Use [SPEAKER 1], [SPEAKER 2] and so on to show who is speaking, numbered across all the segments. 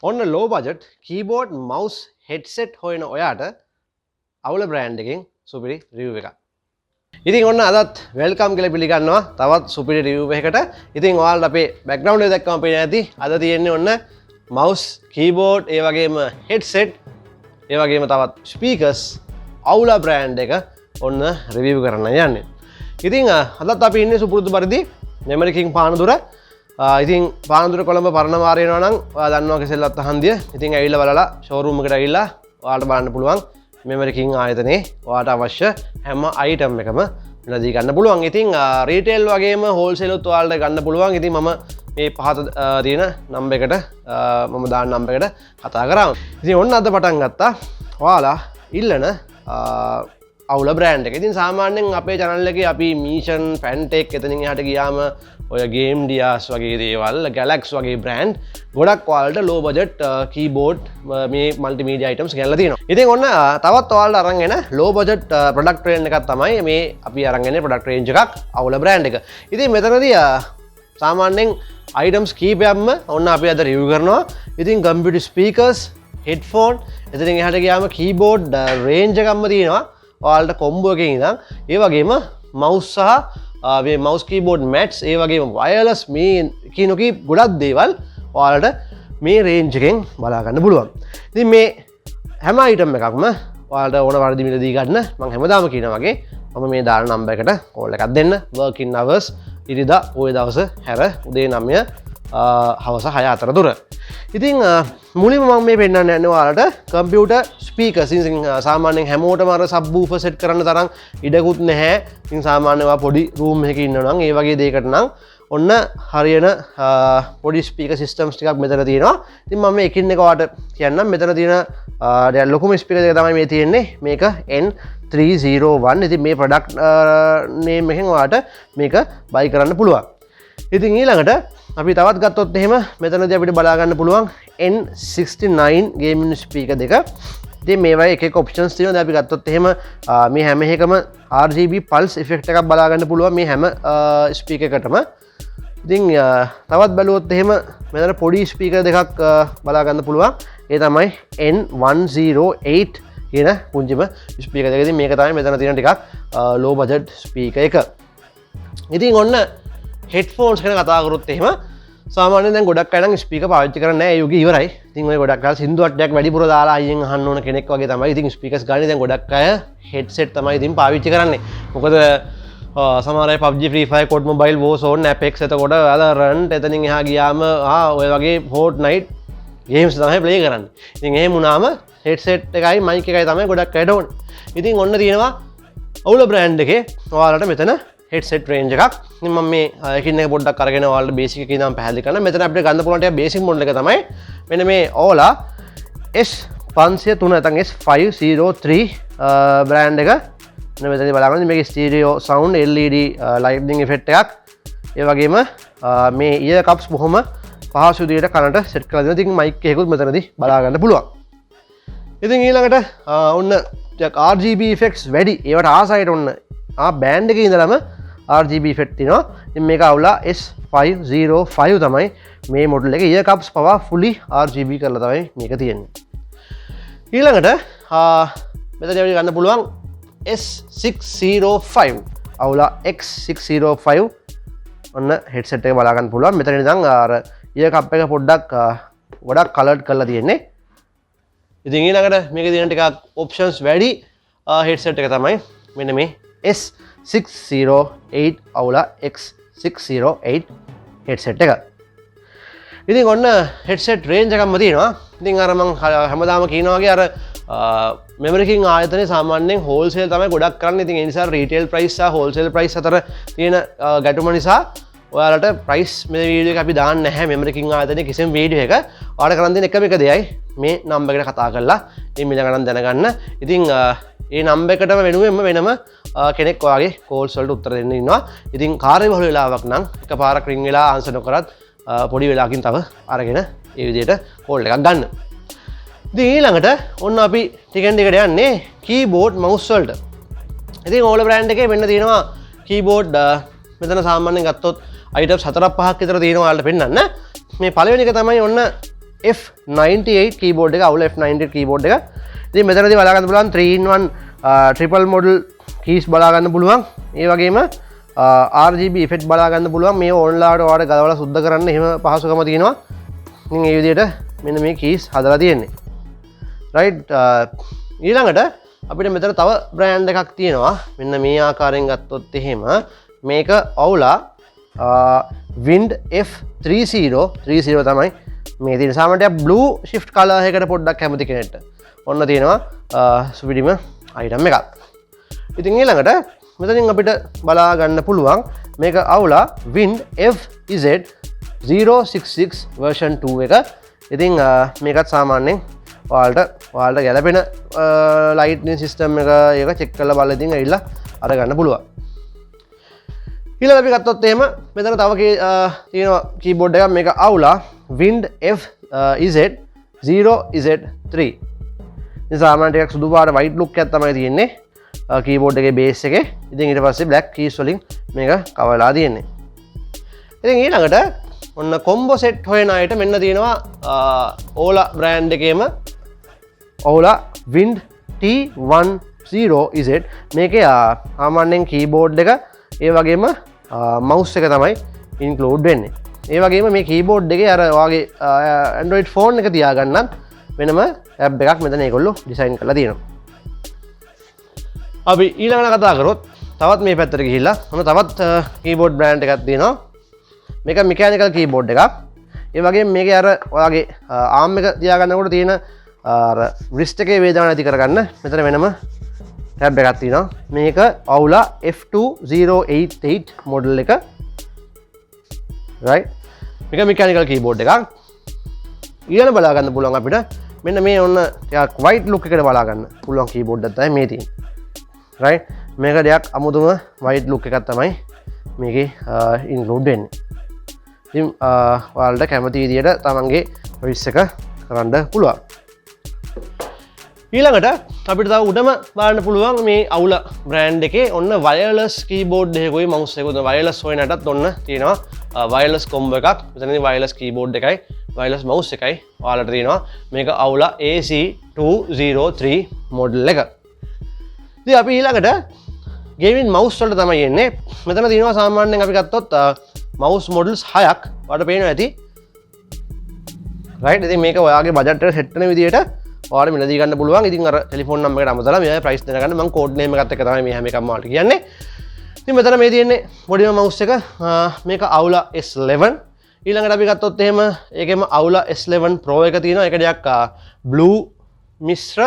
[SPEAKER 1] ඔන්න low budget keyboard mouse headset හොයන ඔයාට AULA brand එකෙන් සුපිරි review එකක්. ඉතින් ඔන්න අදත් welcome කියලා පිළිගන්නවා තවත් සුපිරි review එකකට. ඉතින් ඔයාලට අපේ background එක දැක්කම පේන්නේ නැති. අද තියෙන්නේ ඔන්න mouse, keyboard, ඒ වගේම headset, ඒ වගේම තවත් speakers AULA brand එක ඔන්න review කරන්න යන්නේ. ඉතින් අදත් අපි ඉන්නේ සුපුරුදු පරිදි memory king Panadura. ඉතින් Panadura කොළඹ පරණ වාරේ යනවා නම් ඔයා දන්නවා කෙසෙල්ලත් හන්දිය. ඉතින් ඇවිල්ලා බලලා showroom එකට ඇවිල්ලා ඔයාලට බලන්න පුළුවන් memory king ආයතනයේ ඔයාලට අවශ්‍ය හැම item එකම විලදී ගන්න පුළුවන්. ඉතින් retail වගේම wholesale උත් ඔයාලට ගන්න පුළුවන්. ඉතින් මම මේ පහත තියෙන number එකට මම දාන number එකට කතා කරාම. ඉතින් ඔන්න අද පටන් ගත්තා ඔයාලා ඉල්ලන AULA brand එක. ඉතින් සාමාන්‍යයෙන් අපේ channel එකේ අපි Mission, Fantech එතනින් එහාට ගියාම ඔය game dias වගේ දේවල්, Galaxy වගේ brand ගොඩක් ඔයාලට low budget keyboard මේ multimedia items ගෙනල්ලා තියෙනවා. ඉතින් ඔන්න තවත් ඔයාලට අරන් එන low budget product range එකක් තමයි මේ අපි අරන් එන්නේ product range එකක් AULA brand එක. ඉතින් මෙතනදී සාමාන්‍යයෙන් items කීපයක්ම ඔන්න අපි අද review කරනවා. ඉතින් computer speakers, headphone, එතනින් එහාට ගියාම keyboard range එකක්ම තියෙනවා. ඔයාලට කොම්බෝ එකකින් ඉඳන් ඒ වගේම mouse සහ මේ mouse keyboard mats ඒ වගේම wireless මේ කිනෝකී ගොඩක් දේවල් ඔයාලට මේ range එකෙන් බලා ගන්න පුළුවන්. ඉතින් මේ හැම item එකක්ම ඔයාලට ඕන වර්ධි මිලදී ගන්න මම හැමදාම කියනවා වගේ මම මේ දාන number එකට call එකක් දෙන්න. working hours ඉරිදා පොය දවස හැර උදේ 9 හවස 6 අතර දුර. ඉතින් මුලින්ම මම මේ පෙන්නන්න යන්නේ ඔයාලට computer speakers. ඉතින් සාමාන්‍යයෙන් හැමෝටම අර subwoofer set කරන්න තරම් ඉඩකුත් නැහැ. ඉතින් සාමාන්‍යයෙන් ඔයා පොඩි room එකක ඉන්නවා නම් ඒ වගේ දෙයකට නම් ඔන්න හරියන පොඩි speaker systems ටිකක් මෙතන තියෙනවා. ඉතින් මම මේ එකින් එක ඔයාලට කියන්නම්. මෙතන තියෙන දැන් ලොකුම speaker එක තමයි මේ තියෙන්නේ. මේක N301. ඉතින් මේ product name එකෙන් ඔයාලට මේක buy කරන්න පුළුවන්. ඉතින් ඊළඟට අපි තවත් ගත්තොත් එහෙම මෙතනදී අපිට බලා ගන්න පුළුවන් N69 gaming speaker දෙක. ඉතින් මේවා එක එක options තියෙනවා. දැන් අපි ගත්තොත් එහෙම මේ හැම එකකම RGB pulse effect එකක් බලා ගන්න පුළුවන් මේ හැම speaker එකකටම. ඉතින් තවත් බැලුවොත් එහෙම මෙතන පොඩි speaker දෙකක් බලා ගන්න පුළුවන්. ඒ තමයි N108 කියන පුංචිම speaker දෙක. ඉතින් මේක තමයි මෙතන තියෙන ටිකක් low budget speaker එක. ඉතින් ඔන්න headphones ගැන කතා කරොත් එහෙම සාමාන්‍යයෙන් දැන් ගොඩක් අය නම් ස්පීකර් පාවිච්චි කරන්නේ නැහැ. ඒ යුගය ඉවරයි. ඉතින් ඔය ගොඩක් අය සින්දු අට්ටයක් වැඩිපුර දාලා අයියෙන් අහන්න ඕන කෙනෙක් වගේ තමයි. ඉතින් ස්පීකර්ස් ගන්න දැන් ගොඩක් අය headset තමයි ඉතින් පාවිච්චි කරන්නේ. මොකද සමහර අය PUBG, Free Fire, COD Mobile, Warzone, Apex එතකොට අද run එතනින් එහා ගියාම ඔය වගේ Fortnite games තමයි play කරන්නේ. ඉතින් එහෙම වුණාම headset එකයි mic එකයි තමයි ගොඩක් අයට ඕනේ. ඉතින් ඔන්න තියෙනවා AULA brand එකේ ඔයාලට මෙතන headset range එකක්. ඉතින් මම මේ එකින් එක පොඩ්ඩක් අරගෙන ඔයාලට basic එකේ ඉඳන් පැහැදිලි කරන්න. මෙතන අපිට ගන්න පුළුවන් ටික basic model එක තමයි මෙන්න මේ AULA S503 නැත්නම් S503 brand එක. මෙන්න මෙතනදී බලන්න මේකේ stereo sound, LED lightning effect එකක්. ඒ වගේම මේ ear cups බොහොම පහසු විදිහට කනට set කරලා දෙනවා. ඉතින් mic එකකුත් මෙතනදී බලා ගන්න පුළුවන්. ඉතින් ඊළඟට ඔන්න ටිකක් RGB effects වැඩි. ඒවට ආසයිට ඔන්න බෑන්ඩ් එකේ ඉඳලම RGB effect තියෙනවා. ඉතින් මේක AULA S505 තමයි මේ මොඩල් එකේ. ear cups පවා fully RGB කරලා තමයි මේක තියෙන්නේ. ඊළඟට මෙතන අපිට ගන්න පුළුවන් S605 AULA X605 ඔන්න headset එක බලා ගන්න පුළුවන්. මෙතන ඉඳන් අර ear cup එක පොඩ්ඩක් ගොඩක් colored කරලා තියෙන්නේ. ඉතින් ඊළඟට මේකේ තියෙන ටිකක් options වැඩි headset එක තමයි මෙන්න මේ S608 AULA X608 headset එක. ඉතින් ඔන්න headset range එකක්ම තියෙනවා. ඉතින් අර මම හැමදාම කියනවා වගේ අර memory king ආයතනයේ සාමාන්‍යයෙන් wholesale තමයි ගොඩක් කරන්නේ. ඉතින් ඒ නිසා retail price සහ wholesale price අතර තියෙන ගැටුම නිසා ඔයාලට price මේ වීඩියෝ එක අපි දාන්නේ නැහැ memory king ආයතනයේ කිසිම වීඩියෝ එක. ඔයාලට කරන් දෙන එකම එක දෙයයි මේ number එකට කතා කරලා මේ මිල ගණන් දැනගන්න. ඉතින් ඒ number එකටම වෙනුවෙන්ම වෙනම කෙනෙක් ඔයාගේ calls වලට උත්තර දෙන්න ඉන්නවා. ඉතින් කාර්යබහුල වෙලාවක් නම් එකපාරක් ring වෙලා answer නොකරත් පොඩි වෙලාවකින් තව අරගෙන ඒ විදිහට call එකක් ගන්න. ඉතින් ඊළඟට ඔන්න අපි ටිකෙන් ටිකට යන්නේ keyboard mouse වලට. ඉතින් AULA brand එකේ මෙන්න තියෙනවා keyboard මෙතන සාමාන්‍යයෙන් ගත්තොත් items 4-5ක් විතර තියෙනවා ඔයාලට පෙන්නන්න. මේ පළවෙනි එක තමයි ඔන්න F98 keyboard එක AULA F98 keyboard එක. ඉතින් මෙතනදී බලා ගන්න පුළුවන් 3-in-1 triple model keys බලා ගන්න පුළුවන්. ඒ වගේම RGB effect බලා ගන්න පුළුවන්. මේ ඕන්ලාට ඔයාලට ගලවලා සුද්ධ කරන්න එහෙම පහසුකම තියෙනවා. ඉතින් මේ විදිහට මෙන්න මේ keys හදලා තියෙන්නේ. right ඊළඟට අපිට මෙතන තව brand එකක් තියෙනවා. මෙන්න මේ ආකාරයෙන් ගත්තොත් එහෙම මේක AULA Wind F30 තමයි මේ තියෙන. සාමාන්‍යයෙන් blue shift color එකකට පොඩ්ඩක් කැමති කෙනෙක්ට ඔන්න තියෙනවා සුපිරිම item එකක්. ඉතින් ඊළඟට මෙතනින් අපිට බලා ගන්න පුළුවන් මේක AULA Wind FZ066 version 2 එක. ඉතින් මේකත් සාමාන්‍යයෙන් ඔයාලට ගැලපෙන lightning system එක check කරලා බලලා ඉතින් ඇවිල්ලා අරගන්න පුළුවන්. ඊළඟ අපි ගත්තොත් එහෙම මෙතන තව තියෙනවා keyboard එකක් මේක AULA Wind FZ0Z3. ඉතින් සාමාන්‍යයෙන් ටිකක් සුදු පාට white look එකක් තමයි තියෙන්නේ keyboard එකේ base එකේ. ඉතින් ඊට පස්සේ black keys වලින් මේක cover වෙලා තියෙන්නේ. ඉතින් ඊළඟට ඔන්න combo set හොයන අයට මෙන්න තියෙනවා AULA brand එකේම AULA Wind T10Z. මේකේ සාමාන්‍යයෙන් keyboard එක ඒ වගේම mouse එක තමයි include වෙන්නේ. ඒ වගේම මේ keyboard එකේ අර ඔයාගේ Android phone එක තියාගන්නත් වෙනම app එකක් මෙතන ඒගොල්ලෝ design කරලා තියෙනවා. අපි ඊළඟට කතා කරොත් තවත් මේ පැත්තට ගිහිල්ලා ඔන්න තවත් keyboard brand එකක් තියෙනවා. මේක mechanical keyboard එකක්. ඒ වගේම මේකේ අර ඔයාගේ arm එක තියාගන්නකොට තියෙන අර wrist එකේ වේදනාව නැති කරගන්න මෙතන වෙනම tab එකක් තියෙනවා. මේක AULA F2088 model එක. right මේක mechanical keyboard එකක්. ඊළඟ බලා ගන්න පුළුවන් අපිට මෙන්න මේ ඔන්න ටිකක් white look එකට බලා ගන්න පුළුවන් keyboard එකක් තමයි මේ තියෙන්නේ. right මේක ටිකක් අමුතුම white look එකක් තමයි මේකේ include වෙන්නේ. ඉතින් ඔයාලට කැමති විදියට තමන්ගේ choice එක කරන්න පුළුවන්. ඊළඟට අපිට තව උඩම බලන්න පුළුවන් මේ AULA brand එකේ ඔන්න wireless keyboard එකකුයි mouse එකකුයි wireless හොයනටත් ඔන්න තියෙනවා wireless combo එකක්. මෙතනදී wireless keyboard එකයි wireless mouse එකයි ඔයාලට තියෙනවා. මේක AULA AC203 model එක. ඉතින් අපි ඊළඟට gaming mouse වලට තමයි එන්නේ. මෙතන තියෙනවා සාමාන්‍යයෙන් අපි ගත්තොත් mouse models 6ක් ඔයාලට පේනවා ඇති. right ඉතින් මේක ඔයාගේ budget එකට set වෙන විදියට ඔයාලට මිලදී ගන්න පුළුවන්. ඉතින් අර ටෙලිෆෝන් නම්බර් එකට අමතලා මේ price දැනගන්න මම code name එකත් එක්ක තමයි මේ හැම එකක්ම ඔයාලට කියන්නේ. ඉතින් මෙතන මේ තියෙන්නේ පොඩිම mouse එක. මේක AULA S11. ඊළඟට අපි ගත්තොත් එහෙම ඒකෙම AULA S11 Pro එක තියෙනවා. ඒක ටිකක් blue මිශ්‍ර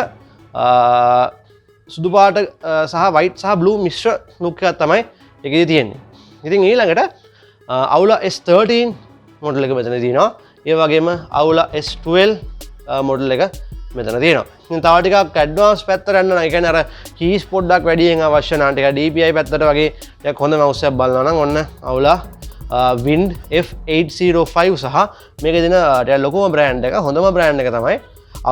[SPEAKER 1] සුදු පාට සහ white සහ blue මිශ්‍ර look එකක් තමයි ඒකේ තියෙන්නේ. ඉතින් ඊළඟට AULA S13 model එක මෙතන තියෙනවා. ඒ වගේම AULA S12 model එක මෙතන තියෙනවා. ඉතින් තව ටිකක් ඇඩ්වාන්ස් පැත්තට යන්න නම් ඒ කියන්නේ අර keys පොඩ්ඩක් වැඩියෙන් අවශ්‍ය නම් ටික DPI පැත්තට වගේ ටිකක් හොඳ mouse එකක් බලනවා නම් ඔන්න AULA Wind F805 සහ මේකේ දෙන ටිකක් ලොකුම brand එක හොඳම brand එක තමයි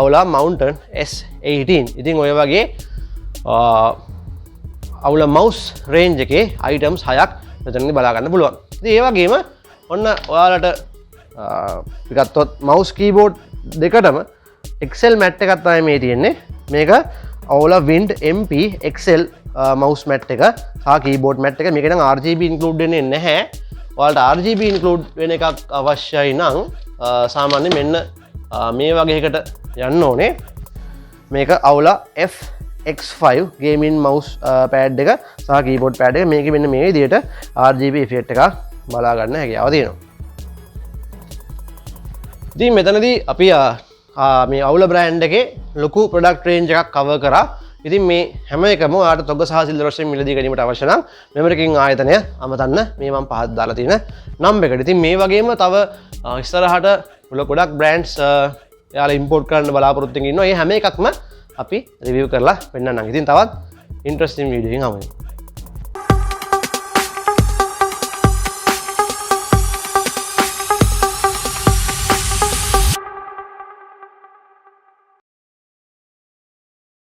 [SPEAKER 1] AULA Mountain S18. ඉතින් ඔය වගේ AULA mouse range එකේ items 6ක් මෙතනදී බලා ගන්න පුළුවන්. ඉතින් ඒ වගේම ඔන්න ඔයාලට පිටත්වත් mouse keyboard දෙකටම XL mat එකක් තමයි මේ තියෙන්නේ. මේක AULA Wind MP XL mouse mat එක සහ keyboard mat එක. මේක නම් RGB include වෙන්නේ නැහැ. ඔයාලට RGB include වෙන එකක් අවශ්‍යයි නම් සාමාන්‍යයෙන් මෙන්න මේ වගේ එකකට යන්න ඕනේ. මේක AULA F-X5 gaming mouse pad එක සහ keyboard pad එක. මේකේ මෙන්න මේ විදිහට RGB effect එකක් බලා ගන්න හැකියාව තියෙනවා. ඉතින් මෙතනදී අපි මේ AULA brand එකේ ලොකු product range එකක් cover කරා. ඉතින් මේ හැම එකම ඔයාලට තොග සහ සිල්වර් වශයෙන් මිලදී ගැනීමට අවශ්‍ය නම් memory king ආයතනය අමතන්න මේ මම පහත් දාලා තියෙන නම් එකට. ඉතින් මේ වගේම තව ඉස්සරහට ගොඩක් brands එයාලා import කරන්න බලාපොරොත්තු වෙමින් ඉන්නවා. මේ හැම එකක්ම අපි review කරලා පෙන්නන්නම්. ඉතින් තවත් interesting video එකකින් හමු වෙමු.